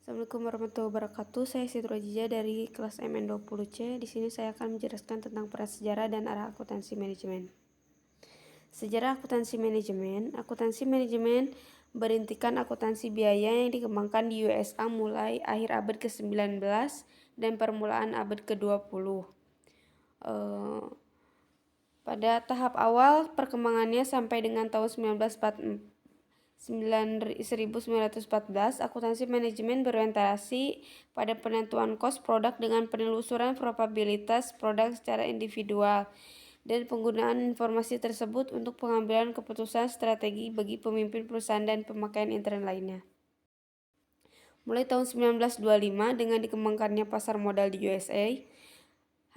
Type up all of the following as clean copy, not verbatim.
Assalamualaikum warahmatullahi wabarakatuh. Saya Siti Rojija dari kelas MN20C. Di sini saya akan menjelaskan tentang peran sejarah dan arah akuntansi manajemen. Sejarah akuntansi manajemen. Akuntansi manajemen berintikan akuntansi biaya yang dikembangkan di USA mulai akhir abad ke-19 dan permulaan abad ke-20. Pada tahap awal perkembangannya sampai dengan tahun 1914, akuntansi manajemen berorientasi pada penentuan kos produk dengan penelusuran probabilitas produk secara individual dan penggunaan informasi tersebut untuk pengambilan keputusan strategi bagi pemimpin perusahaan dan pemakaian intern lainnya. Mulai tahun 1925 dengan dikembangkannya pasar modal di USA,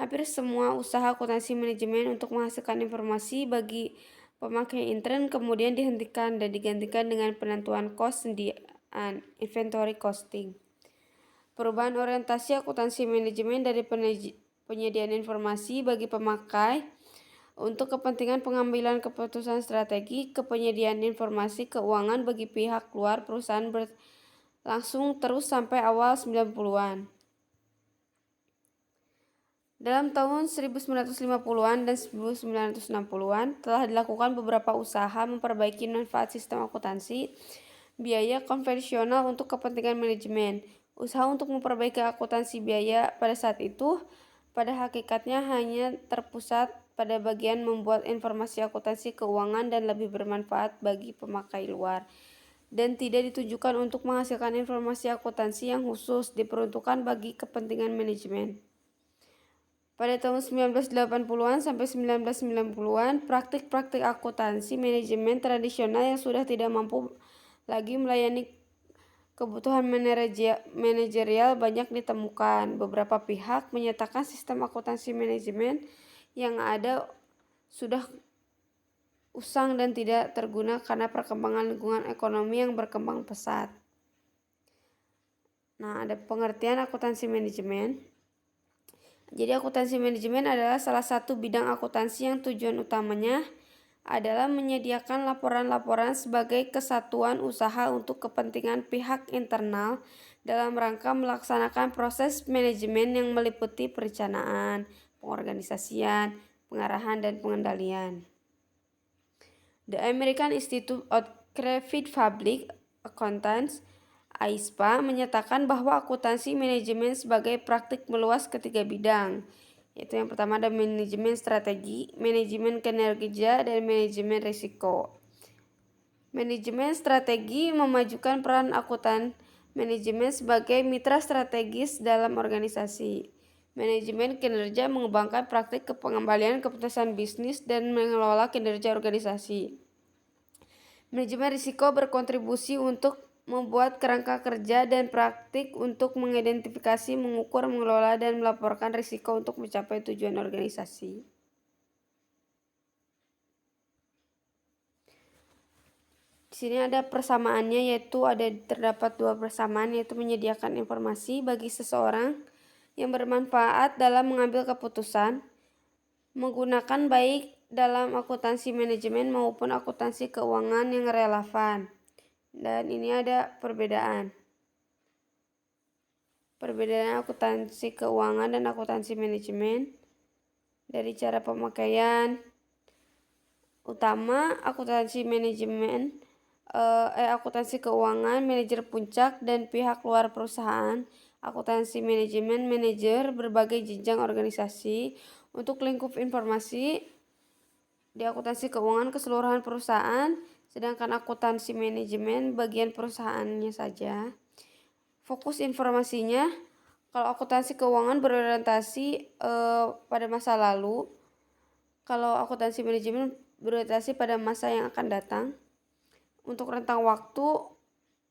hampir semua usaha akuntansi manajemen untuk menghasilkan informasi bagi pemakai intern kemudian dihentikan dan digantikan dengan penentuan kos sediaan, inventory costing. Perubahan orientasi akuntansi manajemen dari penyediaan informasi bagi pemakai untuk kepentingan pengambilan keputusan strategi ke penyediaan informasi keuangan bagi pihak luar perusahaan berlangsung terus sampai awal 90-an. Dalam tahun 1950-an dan 1960-an telah dilakukan beberapa usaha memperbaiki manfaat sistem akuntansi biaya konvensional untuk kepentingan manajemen. Usaha untuk memperbaiki akuntansi biaya pada saat itu pada hakikatnya hanya terpusat pada bagian membuat informasi akuntansi keuangan dan lebih bermanfaat bagi pemakai luar, dan tidak ditujukan untuk menghasilkan informasi akuntansi yang khusus diperuntukkan bagi kepentingan manajemen. Pada tahun 1980-an sampai 1990-an, praktik-praktik akuntansi manajemen tradisional yang sudah tidak mampu lagi melayani kebutuhan manajerial banyak ditemukan. Beberapa pihak menyatakan sistem akuntansi manajemen yang ada sudah usang dan tidak terguna karena perkembangan lingkungan ekonomi yang berkembang pesat. Nah, ada pengertian akuntansi manajemen. Jadi akuntansi manajemen adalah salah satu bidang akuntansi yang tujuan utamanya adalah menyediakan laporan-laporan sebagai kesatuan usaha untuk kepentingan pihak internal dalam rangka melaksanakan proses manajemen yang meliputi perencanaan, pengorganisasian, pengarahan, dan pengendalian. The American Institute of Certified Public Accountants (AISPA) menyatakan bahwa akuntansi manajemen sebagai praktik meluas ke 3 bidang, yaitu yang pertama ada manajemen strategi, manajemen kinerja, dan manajemen risiko. Manajemen strategi memajukan peran akuntan manajemen sebagai mitra strategis dalam organisasi. Manajemen kinerja mengembangkan praktik pengembalian keputusan bisnis dan mengelola kinerja organisasi. Manajemen risiko berkontribusi untuk membuat kerangka kerja dan praktik untuk mengidentifikasi, mengukur, mengelola, dan melaporkan risiko untuk mencapai tujuan organisasi. Di sini ada persamaannya, yaitu terdapat 2 persamaan, yaitu menyediakan informasi bagi seseorang yang bermanfaat dalam mengambil keputusan, menggunakan baik dalam akuntansi manajemen maupun akuntansi keuangan yang relevan. Dan ini ada perbedaan akuntansi keuangan dan akuntansi manajemen. Dari cara pemakaian utama, akuntansi manajemen, akuntansi keuangan, manajer puncak dan pihak luar perusahaan. Akuntansi manajemen, manajer berbagai jenjang organisasi. Untuk lingkup informasi di akuntansi keuangan keseluruhan perusahaan, sedangkan akuntansi manajemen bagian perusahaannya saja. Fokus informasinya, kalau akuntansi keuangan berorientasi pada masa lalu, kalau akuntansi manajemen berorientasi pada masa yang akan datang. Untuk rentang waktu,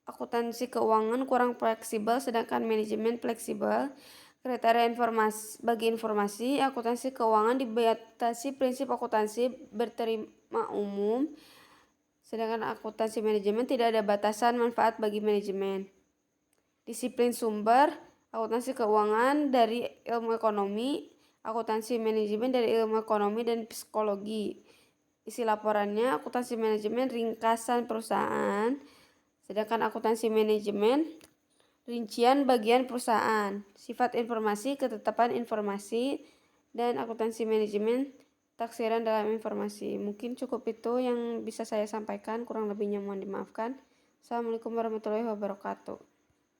akuntansi keuangan kurang fleksibel sedangkan manajemen fleksibel. Kriteria bagi informasi, akuntansi keuangan dibatasi prinsip akuntansi berterima umum, sedangkan akuntansi manajemen tidak ada batasan manfaat bagi manajemen. Disiplin sumber, akuntansi keuangan dari ilmu ekonomi, akuntansi manajemen dari ilmu ekonomi dan psikologi. Isi laporannya, akuntansi manajemen ringkasan perusahaan, sedangkan akuntansi manajemen rincian bagian perusahaan, sifat informasi, ketetapan informasi, dan akuntansi manajemen, taksiran dalam informasi. Mungkin cukup itu yang bisa saya sampaikan, kurang lebihnya mohon dimaafkan. Assalamualaikum warahmatullahi wabarakatuh.